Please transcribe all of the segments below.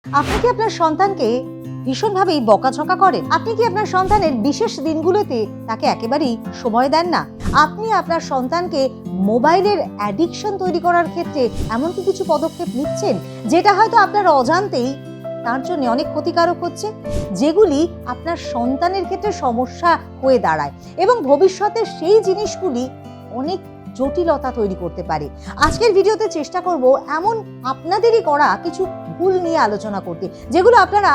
আপনি কি আপনার সন্তানকে ভীষণভাবেই বকাঝকা করেন? আপনি কি আপনার সন্তানের বিশেষ দিনগুলোতে তাকে একেবারেই সময় দেন না? আপনি আপনার সন্তানকে মোবাইলের অ্যাডিকশন তৈরি করার ক্ষেত্রে এমন কি কিছু পদক্ষেপ নিচ্ছেন যেটা হয়তো আপনার অজান্তেই তার জন্য অনেক ক্ষতিকারক হচ্ছে, যেগুলি আপনার সন্তানের ক্ষেত্রে সমস্যা হয়ে দাঁড়ায় এবং ভবিষ্যতে সেই জিনিসগুলি অনেক জটিলতা তৈরি করতে পারে। আজকের ভিডিওতে চেষ্টা করব এমন আপনাদেরই করা কিছু ভুল নিয়ে আলোচনা করতে, যেগুলো আপনারা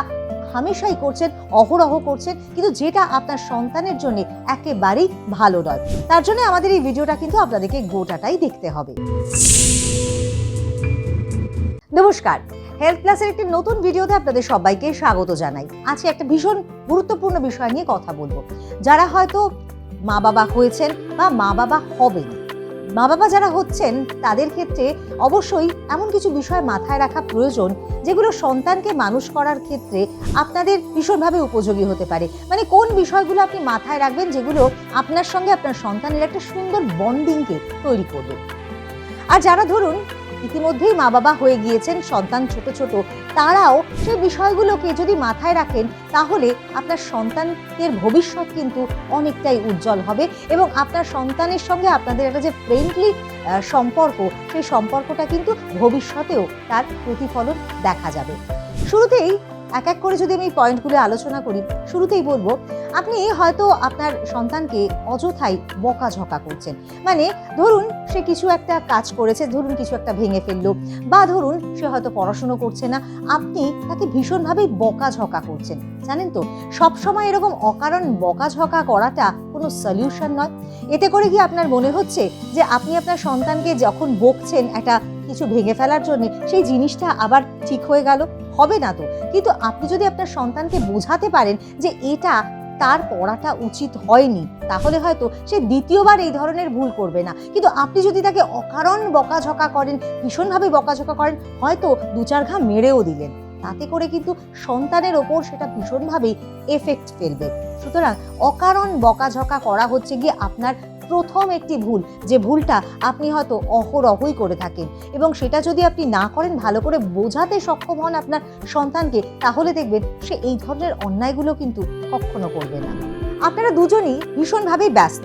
হামেশাই করছেন, অহরহ করছেন, কিন্তু যেটা আপনার সন্তানের জন্য একেবারেই ভালো নয়। তার জন্য আমাদের এই ভিডিওটা কিন্তু আপনাদেরকে গোটাটাই দেখতে হবে। নমস্কার, হেলথ প্লাসের একটি নতুন ভিডিওতে আপনাদের সবাইকে স্বাগত জানাই। আজকে একটা ভীষণ গুরুত্বপূর্ণ বিষয় নিয়ে কথা বলবো। যারা হয়তো মা বাবা হয়েছেন বা মা বাবা হবেন, মা বাবা যারা হচ্ছেন তাদের ক্ষেত্রে অবশ্যই এমন কিছু বিষয় মাথায় রাখা প্রয়োজন যেগুলো সন্তানকে মানুষ করার ক্ষেত্রে আপনাদের ভীষণভাবে উপযোগী হতে পারে। মানে কোন বিষয়গুলো আপনি মাথায় রাখবেন যেগুলো আপনার সঙ্গে আপনার সন্তানের একটা সুন্দর বন্ডিংকে তৈরি করবে। আর যারা ধরুন ইতিমধ্যেই মা বাবা হয়ে গিয়েছেন, সন্তান ছোট ছোট, তারাও সেই বিষয়গুলোকে যদি মাথায় রাখেন তাহলে আপনার সন্তানের ভবিষ্যৎ কিন্তু অনেকটাই উজ্জ্বল হবে এবং আপনার সন্তানের সঙ্গে আপনাদের একটা যে ফ্রেন্ডলি সম্পর্ক, সেই সম্পর্কটা কিন্তু ভবিষ্যতেও তার প্রতিফলন দেখা যাবে। শুরুতেই এক এক করে যদি আমি পয়েন্টগুলো আলোচনা করি, শুরুতেই বলবো, আপনি হয়তো আপনার সন্তানকে অযথাই বকাঝকা করছেন। মানে ধরুন সে কিছু একটা কাজ করেছে, ধরুন কিছু একটা ভেঙে ফেললো, বা ধরুন সে হয়তো পড়াশুনো করছে না, আপনি তাকে ভীষণভাবেই বকাঝকা করছেন। জানেন তো, সবসময় এরকম অকারণ বকাঝকা করাটা কোনো সলিউশন নয়। এতে করে কি আপনার মনে হচ্ছে যে আপনি আপনার সন্তানকে যখন বকছেন একটা কিছু ভেঙে ফেলার জন্য, সেই জিনিসটা আবার ঠিক হয়ে গেল? হবে না তো। কিন্তু আপনি যদি আপনার সন্তানকে বোঝাতে পারেন যে এটা তার করাটা উচিত হয়নি, তাহলে হয়তো সে দ্বিতীয়বার এই ধরনের ভুল করবে না। কিন্তু আপনি যদি তাকে অকারণ বকাঝকা করেন, ভীষণভাবে বকাঝকা করেন, হয়তো দু চার ঘা মেরেও দিলেন, তাতে করে কিন্তু সন্তানের ওপর সেটা ভীষণভাবেই এফেক্ট ফেলবে। সুতরাং অকারণ বকাঝকা করা হচ্ছে গিয়ে আপনার প্রথম একটি ভুল, যে ভুলটা আপনি হয়তো অহরহই করে থাকেন, এবং সেটা যদি আপনি না করেন, ভালো করে বোঝাতে সক্ষম হন আপনার সন্তানকে, তাহলে দেখবেন সে এই ধরনের অন্যায়গুলো কিন্তু কখনো করবে না। আপনারা দুজনই ভীষণভাবেই ব্যস্ত,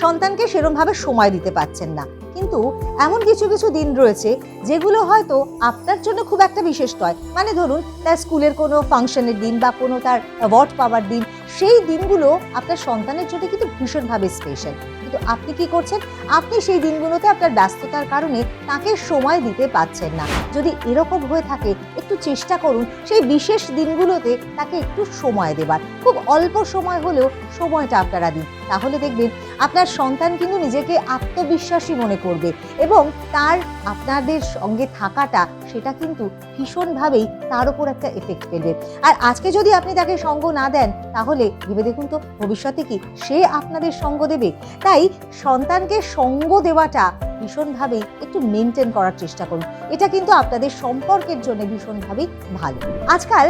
সন্তানকে সেরকমভাবে সময় দিতে পারছেন না, কিন্তু এমন কিছু কিছু দিন রয়েছে যেগুলো হয়তো আপনার জন্য খুব একটা বিশেষ নয়। মানে ধরুন তার স্কুলের কোনো ফাংশনের দিন বা কোনো তার অ্যাওয়ার্ড পাওয়ার দিন, সেই দিনগুলো আপনার সন্তানের জন্য কিন্তু ভীষণভাবে স্পেশাল। কিন্তু আপনি কি করছেন? আপনি সেই দিনগুলোতে আপনার ব্যস্ততার কারণে তাকে সময় দিতে পারছেন না। যদি এরকম হয়ে থাকে, একটু চেষ্টা করুন সেই বিশেষ দিনগুলোতে তাকে একটু সময় দেবার। খুব অল্প সময় হলেও সময়টা আপনারা দিন, তাহলে দেখবেন আপনার সন্তান কিন্তু নিজেকে আত্মবিশ্বাসী মনে করবে এবং তার আপনাদের সঙ্গে থাকাটা, সেটা কিন্তু ভীষণভাবেই তার উপর একটা এফেক্ট ফেলবে। আর আজকে যদি আপনি তাকে সঙ্গ না দেন, তাহলে ভেবে দেখুন তো ভবিষ্যতে কি সে আপনাদের সঙ্গ দেবে? তাই সন্তানকে সঙ্গ দেওয়াটা ভীষণভাবেই একটু মেনটেন করার চেষ্টা করুন। এটা কিন্তু আপনাদের সম্পর্কের জন্য ভীষণভাবেই ভালো। আজকাল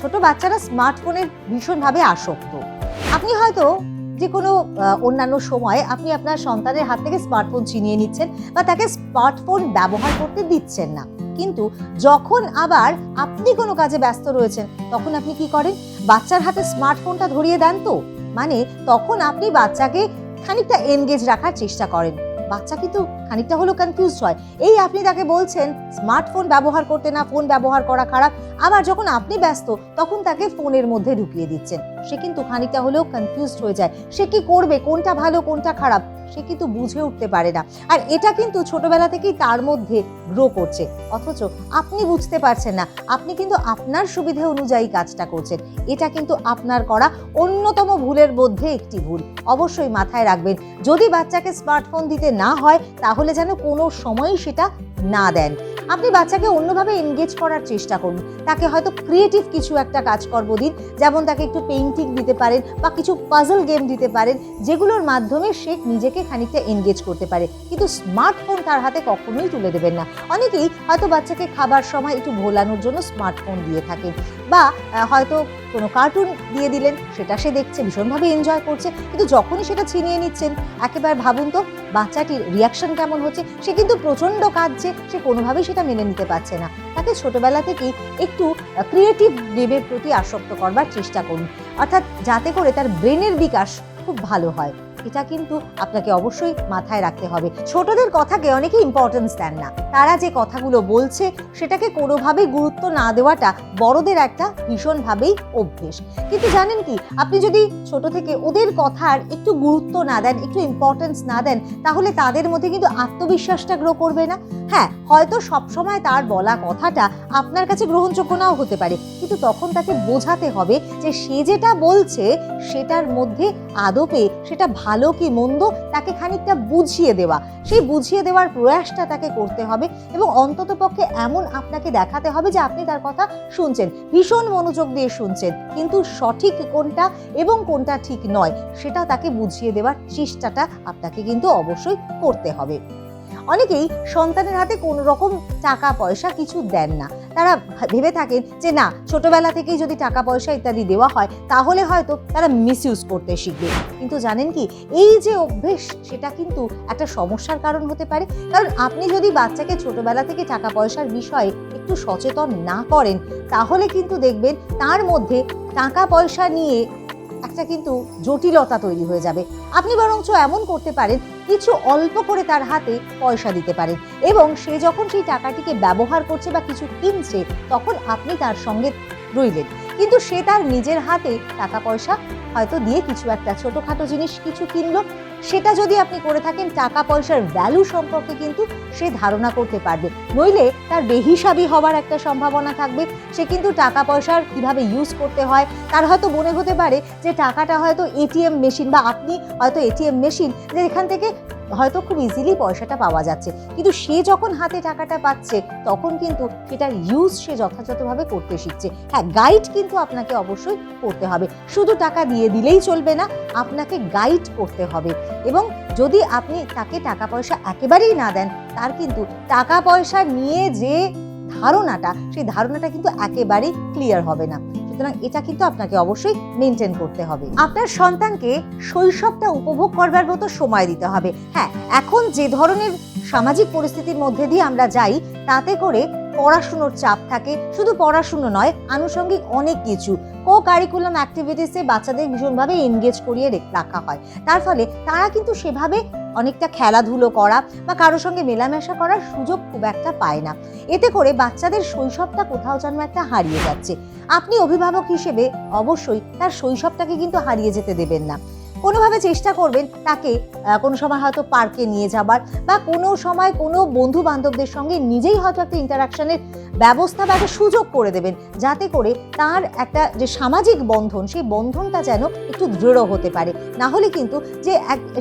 ছোট বাচ্চারা স্মার্টফোনের ভীষণভাবে আসক্ত। আপনি হয়তো যে কোনো অন্যান্য সময় আপনি আপনার সন্তানের হাত থেকে স্মার্টফোন ছিনিয়ে নিচ্ছেন বা তাকে স্মার্টফোন ব্যবহার করতে দিচ্ছেন না, কিন্তু যখন আবার আপনি কোনো কাজে ব্যস্ত রয়েছেন, তখন আপনি কি করেন? বাচ্চার হাতে স্মার্টফোনটা ধরিয়ে দেন। তো মানে তখন আপনি বাচ্চাকে খানিকটা এনগেজ রাখার চেষ্টা করেন। বাচ্চা কিন্তু খানিকটা হলেও কনফিউজড হয়। এই আপনি তাকে বলছেন স্মার্টফোন ব্যবহার করতে না, ফোন ব্যবহার করা খারাপ, আবার যখন আপনি ব্যস্ত তখন তাকে ফোনের মধ্যে ঢুকিয়ে দিচ্ছেন। সে কিন্তু খানিকটা হলেও কনফিউজড হয়ে যায়। সে কি করবে, কোনটা ভালো কোনটা খারাপ, সে কিন্তু বুঝে উঠতে পারে না। আর এটা কিন্তু ছোটবেলা থেকেই তার মধ্যে গ্রো করছে, অথচ আপনি বুঝতে পারছেন না। আপনি কিন্তু আপনার সুবিধে অনুযায়ী কাজটা করছেন। এটা কিন্তু আপনার করা অন্যতম ভুলের মধ্যে একটি ভুল। অবশ্যই মাথায় রাখবেন, যদি বাচ্চাকে স্মার্টফোন দিতে না হয়, তাহলে যেন কোনো সময়ই সেটা না দেন। আপনি বাচ্চাকে অন্যভাবে এনগেজ করার চেষ্টা করুন। তাকে হয়তো ক্রিয়েটিভ কিছু একটা কাজকর্ম দিন, যেমন তাকে একটু পেইন্টিং পেইন্টিং দিতে পারেন বা কিছু পাজল গেম দিতে পারেন, যেগুলোর মাধ্যমে সে নিজেকে খানিকটা এনগেজ করতে পারে। কিন্তু স্মার্টফোন তার হাতে কখনোই তুলে দেবেন না। অনেকেই হয়তো বাচ্চাকে খাবার সময় একটু ভোলানোর জন্য স্মার্টফোন দিয়ে থাকেন, বা হয়তো কোনো কার্টুন দিয়ে দিলেন, সেটা সে দেখছে, ভীষণভাবে এনজয় করছে, কিন্তু যখনই সেটা ছিনিয়ে নিচ্ছেন, একেবারে ভাবুন তো বাচ্চাটির রিয়াকশন কেমন হচ্ছে। সে কিন্তু প্রচণ্ড কাঁদছে, সে কোনোভাবেই সেটা মেনে নিতে পারছে না। তাকে ছোটবেলা থেকেই একটু ক্রিয়েটিভ গেমের প্রতি আসক্ত করবার চেষ্টা করুন, অর্থাৎ যাতে করে তার ব্রেনের বিকাশ খুব ভালো হয়। এটা কিন্তু আপনাকে অবশ্যই মাথায় রাখতে হবে। ছোটদের কথাকে অনেকে ইম্পর্টেন্স দেন না, তারা যে কথাগুলো বলছে সেটাকে কোনোভাবেই গুরুত্ব না দেওয়াটা বড়দের একটা ভীষণভাবেই অভ্যেস। কিন্তু জানেন কি, আপনি যদি ছোট থেকে ওদের কথার একটু গুরুত্ব না দেন, একটু ইম্পর্টেন্স না দেন, তাহলে তাদের মধ্যে কিন্তু আত্মবিশ্বাসটা গ্রো করবে না। হ্যাঁ, হয়তো সবসময় তার বলা কথাটা আপনার কাছে গ্রহণযোগ্য নাও হতে পারে, কিন্তু তখন তাকে বোঝাতে হবে যে সে যেটা বলছে সেটার মধ্যে আদপে সেটা ভালো কি মন্দ তাকে খানিকটা বুঝিয়ে দেওয়া, সেই বুঝিয়ে দেওয়ার প্রয়াসটা তাকে করতে হবে। এবং অন্ততপক্ষে এমন আপনাকে দেখাতে হবে যে আপনি তার কথা শুনছেন, ভীষণ মনোযোগ দিয়ে শুনছেন, কিন্তু সঠিক কোনটা এবং কোনটা ঠিক নয় সেটা তাকে বুঝিয়ে দেওয়ার চেষ্টাটা আপনাকে কিন্তু অবশ্যই করতে হবে। অনেকেই সন্তানের হাতে কোনো রকম টাকা পয়সা কিছু দেন না। তারা ভেবে থাকেন যে না, ছোটবেলা থেকেই যদি টাকা পয়সা ইত্যাদি দেওয়া হয় তাহলে হয়তো তারা মিসইউজ করতে শিখবে। কিন্তু জানেন কি, এই যে অভ্যেস সেটা কিন্তু একটা সমস্যার কারণ হতে পারে। কারণ আপনি যদি বাচ্চাকে ছোটবেলা থেকে টাকা পয়সার বিষয়ে একটু সচেতন না করেন, তাহলে কিন্তু দেখবেন তার মধ্যে টাকা পয়সা নিয়ে একটা কিন্তু জটিলতা তৈরি হয়ে যাবে। আপনি বরঞ্চ এমন করতে পারেন, কিছু অল্প করে তার হাতে পয়সা দিতে পারেন, এবং সে যখন সেই টাকাটিকে ব্যবহার করছে বা কিছু কিনছে, তখন আপনি তার সঙ্গে রইলেন, কিন্তু সে তার নিজের হাতে টাকা পয়সা হয়তো দিয়ে কিছু একটা ছোটখাটো জিনিস কিছু কিনলো। সেটা যদি আপনি করে থাকেন, টাকা পয়সার ভ্যালু সম্পর্কে কিন্তু সে ধারণা করতে পারবে। নইলে তার বেহিসাবি হওয়ার একটা সম্ভাবনা থাকবে। সে কিন্তু টাকা পয়সার কিভাবে ইউজ করতে হয়, তার হয়তো মনে হতে পারে যে টাকাটা হয়তো এটিএম মেশিন, বা আপনি হয়তো এটিএম মেশিন, যে এখান থেকে হয়তো খুব ইজিলি পয়সাটা পাওয়া যাচ্ছে, কিন্তু সে যখন হাতে টাকাটা পাচ্ছে তখন কিন্তু সেটার ইউজ সে যথাযথভাবে করতে শিখছে। হ্যাঁ, গাইড কিন্তু আপনাকে অবশ্যই করতে হবে, শুধু টাকা দিয়ে দিলেই চলবে না, আপনাকে গাইড করতে হবে। এবং যদি আপনি তাকে টাকা পয়সা একেবারেই না দেন, তার কিন্তু টাকা পয়সা নিয়ে যে ধারণাটা, সেই ধারণাটা কিন্তু একেবারেই ক্লিয়ার হবে না। সুতরাং এটা কিন্তু আপনাকে অবশ্যই মেনটেন করতে হবে। আপনার সন্তানকে শৈশবটা উপভোগ করবার মতো সময় দিতে হবে। হ্যাঁ, এখন যে ধরনের সামাজিক পরিস্থিতির মধ্যে দিয়ে আমরা যাই, তাতে করে পড়াশুনোর চাপ থাকে, শুধু পড়াশুনো নয়, আনুষঙ্গিক অনেক কিছু কো-কারিকুলাম অ্যাক্টিভিটিসে বাচ্চাদের ভীষণভাবে এনগেজ করিয়ে রাখা হয়। তার ফলে তারা কিন্তু সেভাবে অনেকটা খেলাধুলো করা বা কারোর সঙ্গে মেলামেশা করার সুযোগ খুব একটা পায় না। এতে করে বাচ্চাদের শৈশবটা কোথাও যেন একটা হারিয়ে যাচ্ছে। আপনি অভিভাবক হিসেবে অবশ্যই তার শৈশবটাকে কিন্তু হারিয়ে যেতে দেবেন না। কোনোভাবে চেষ্টা করবেন তাকে কোনো সময় হয়তো পার্কে নিয়ে যাবার, বা কোনো সময় কোনো বন্ধু বান্ধবদের সঙ্গে নিজেই হয়তো একটা ইন্টারাকশনের ব্যবস্থা বা একটা সুযোগ করে দেবেন, যাতে করে তার একটা যে সামাজিক বন্ধন, সেই বন্ধনটা যেন একটু দৃঢ় হতে পারে। না হলে কিন্তু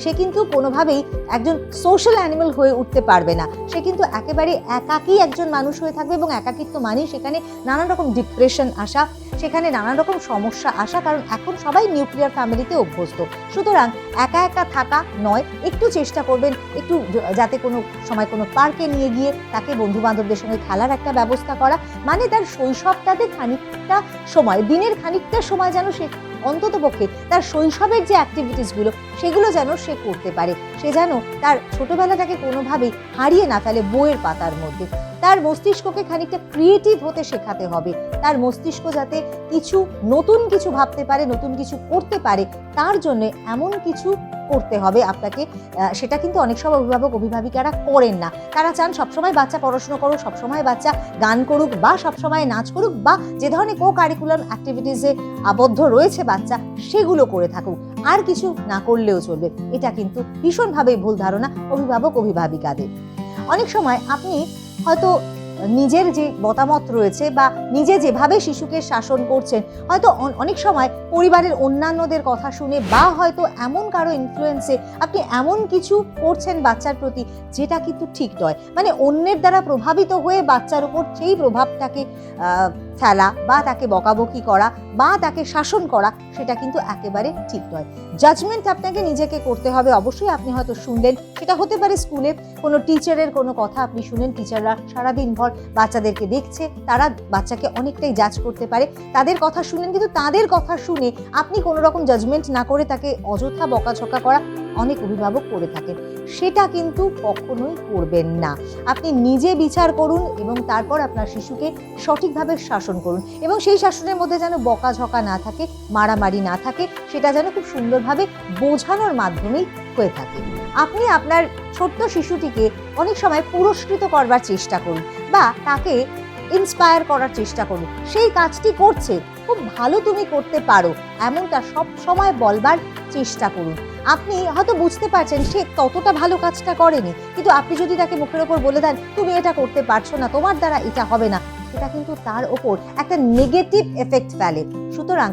সে কিন্তু কোনোভাবেই একজন সোশ্যাল অ্যানিমেল হয়ে উঠতে পারবে না। সে কিন্তু একেবারে একাকী একজন মানুষ হয়ে থাকবে, এবং একাকিত্ব মানেই সেখানে নানান রকম ডিপ্রেশন আসা, সেখানে নানান রকম সমস্যা আসা, কারণ এখন সবাই নিউক্লিয়ার ফ্যামিলিতে অভ্যস্ত। সুতরাং একা একা থাকা নয়, একটু চেষ্টা করবেন একটু যাতে কোনো সময় কোনো পার্কে নিয়ে গিয়ে তাকে বন্ধু বান্ধবদের সঙ্গে খেলার একটা ব্যবস্থা করা, মানে তার শৈশবটাতে খানিকটা সময়, দিনের খানিকটা সময় যেন সে অন্ততপক্ষে তার শৈশবের যে অ্যাক্টিভিটিসগুলো সেগুলো যেন সে করতে পারে। সে যেন তার ছোটবেলাটাকে কোনোভাবেই হারিয়ে না ফেলে বইয়ের পাতার মধ্যে। তার মস্তিষ্ককে খানিকটা ক্রিয়েটিভ হতে শেখাতে হবে। তার মস্তিষ্ক যাতে নতুন কিছু ভাবতে পারে, নতুন কিছু করতে পারে, তার জন্য এমন কিছু করতে হবে আপনাকে। সেটা কিন্তু অনেক সব অভিভাবিকারা করেন না। তারা চান সবসময় বাচ্চা পড়াশোনা করুক, সবসময় বাচ্চা গান করুক, বা সবসময় নাচ করুক, বা যে ধরনের কো-কারিকুলাম অ্যাক্টিভিটিসে আবদ্ধ রয়েছে বাচ্চা, সেগুলো করে থাকুক, আর কিছু না করলেও চলবে। এটা কিন্তু ভীষণভাবে ভুল ধারণা অভিভাবিকাদের। অনেক সময় আপনি হয়তো নিজের যে মতামত রয়েছে বা নিজে যেভাবে শিশুকে শাসন করছেন, হয়তো অনেক সময় পরিবারের অন্যান্যদের কথা শুনে বা হয়তো এমন কারো ইনফ্লুয়েন্সে আপনি এমন কিছু করছেন বাচ্চার প্রতি যেটা কিন্তু ঠিক নয়। মানে অন্যের দ্বারা প্রভাবিত হয়ে বাচ্চার উপর সেই প্রভাবটাকে ফেলা বা তাকে বকাবকি করা বা তাকে শাসন করা, সেটা কিন্তু একেবারে ঠিক নয়। জাজমেন্ট আপনাকে নিজেকে করতে হবে। অবশ্যই আপনি হয়তো শুনলেন, সেটা হতে পারে স্কুলে কোনো টিচারের কোনো কথা আপনি শুনেন, টিচাররা সারাদিন ভর বাচ্চাদেরকে দেখছে, তারা বাচ্চাকে অনেকটাই জাজ করতে পারে, তাদের কথা শুনেন, কিন্তু তাদের কথা শুনে আপনি কোনো রকম জাজমেন্ট না করে তাকে অযথা বকাঝকা করা অনেক অভিভাবক করে থাকেন। সেটা কিন্তু কখনোই করবেন না। আপনি নিজে বিচার করুন এবং তারপর আপনার শিশুকে সঠিকভাবে শাসন করুন, এবং সেই শাসনের মধ্যে যেন বকাঝকা না থাকে, মারামারি না থাকে, সেটা যেন খুব সুন্দরভাবে বোঝানোর মাধ্যমেই হয়ে থাকে। আপনি আপনার ছোট্ট শিশুটিকে অনেক সময় পুরস্কৃত করবার চেষ্টা করুন বা তাকে ইন্সপায়ার করার চেষ্টা করুন। সেই কাজটি করছে, খুব ভালো তুমি করতে পারো, এমনটা সব সময় বলবার চেষ্টা করুন। আপনি হয়তো বুঝতে পারছেন সে ততটা ভালো কাজটা করেনি, কিন্তু আপনি যদি তাকে মুখের ওপর বলে দেন তুমি এটা করতে পারছো না, তোমার দ্বারা এটা হবে না, সেটা কিন্তু তার ওপর একটা নেগেটিভ এফেক্ট ফেলে। সুতরাং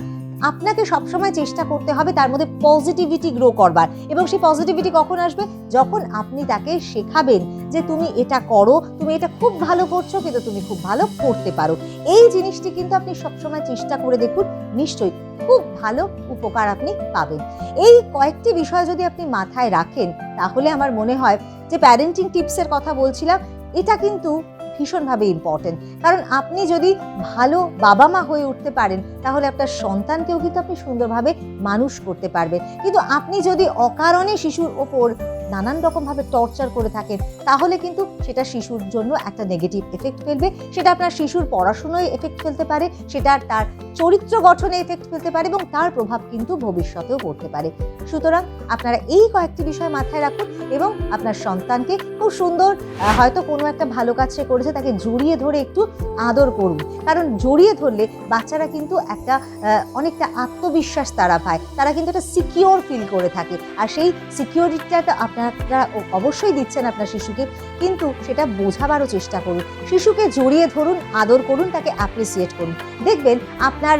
আপনাকে সবসময় চেষ্টা করতে হবে তার মধ্যে পজিটিভিটি গ্রো করবার, এবং সেই পজিটিভিটি কখন আসবে? যখন আপনি তাকে শেখাবেন যে তুমি এটা করো, তুমি এটা খুব ভালো করছো, কিন্তু তুমি খুব ভালো করতে পারো। এই জিনিসটি কিন্তু আপনি সবসময় চেষ্টা করে দেখুন, নিশ্চয়ই খুব ভালো উপকার আপনি পাবেন। এই কয়েকটি বিষয় যদি আপনি মাথায় রাখেন, তাহলে আমার মনে হয় যে প্যারেন্টিং টিপসের কথা বলছিলাম, এটা কিন্তু ভীষণভাবে ইম্পর্টেন্ট। কারণ আপনি যদি ভালো বাবা মা হয়ে উঠতে পারেন, তাহলে আপনার সন্তানকেও কিন্তু আপনি সুন্দরভাবে মানুষ করতে পারবেন। কিন্তু আপনি যদি অকারণে শিশুর ওপর নানান রকমভাবে টর্চার করে থাকেন, তাহলে কিন্তু সেটা শিশুর জন্য একটা নেগেটিভ এফেক্ট ফেলবে, সেটা আপনার শিশুর পড়াশোনায় এফেক্ট ফেলতে পারে, সেটা তার চরিত্র গঠনে এফেক্ট ফেলতে পারে, এবং তার প্রভাব কিন্তু ভবিষ্যতেও পড়তে পারে। সুতরাং আপনারা এই কয়েকটি বিষয় মাথায় রাখুন এবং আপনার সন্তানকে খুব সুন্দর, হয়তো কোনো একটা ভালো কাজ সে করেছে, তাকে জড়িয়ে ধরে একটু আদর করুন। কারণ জড়িয়ে ধরলে বাচ্চারা কিন্তু একটা অনেকটা আত্মবিশ্বাস তারা পায়, তারা কিন্তু একটা সিকিওর ফিল করে থাকে। আর সেই সিকিউরিটিটা আপনারা অবশ্যই দিচ্ছেন আপনার শিশুকে, কিন্তু সেটা বোঝাবারও চেষ্টা করুন। শিশুকে জড়িয়ে ধরুন, আদর করুন, তাকে অ্যাপ্রিসিয়েট করুন। দেখবেন আপনার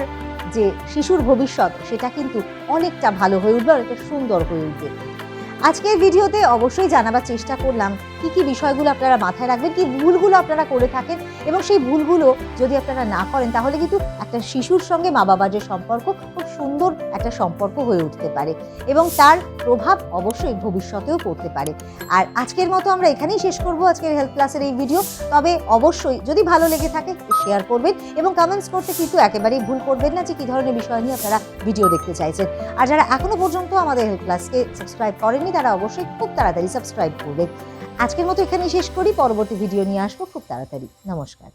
যে শিশুর ভবিষ্যৎ, সেটা কিন্তু অনেকটা ভালো হয়ে উঠবে, অনেকটা সুন্দর হয়ে উঠবে। আজকের ভিডিওতে অবশ্যই জানাবার চেষ্টা করলাম কি কি বিষয়গুলো আপনারা মাথায় রাখবেন, কি ভুলগুলো আপনারা করে থাকেন, এবং সেই ভুলগুলো যদি আপনারা না করেন, তাহলে কিন্তু একটা শিশুর সঙ্গে মা বাবার যে সম্পর্ক, খুব সুন্দর একটা সম্পর্ক হয়ে উঠতে পারে, এবং তার প্রভাব অবশ্যই ভবিষ্যতেও পড়তে পারে। আর আজকের মতো আমরা এখানেই শেষ করব আজকের হেলথ ক্লাসের এই ভিডিও। তবে অবশ্যই যদি ভালো লেগে থাকে শেয়ার করবেন, এবং কমেন্টস করতে কিন্তু একেবারেই ভুল করবেন না যে কী ধরনের বিষয় নিয়ে আপনারা ভিডিও দেখতে চাইছেন। আর যারা এখনো পর্যন্ত আমাদের হেলথ ক্লাসকে সাবস্ক্রাইব করেননি, তারা অবশ্যই খুব তাড়াতাড়ি সাবস্ক্রাইব করবেন। আজকের মতো এখানেই শেষ করি, পরবর্তী ভিডিও নিয়ে আসবো খুব তাড়াতাড়ি। নমস্কার।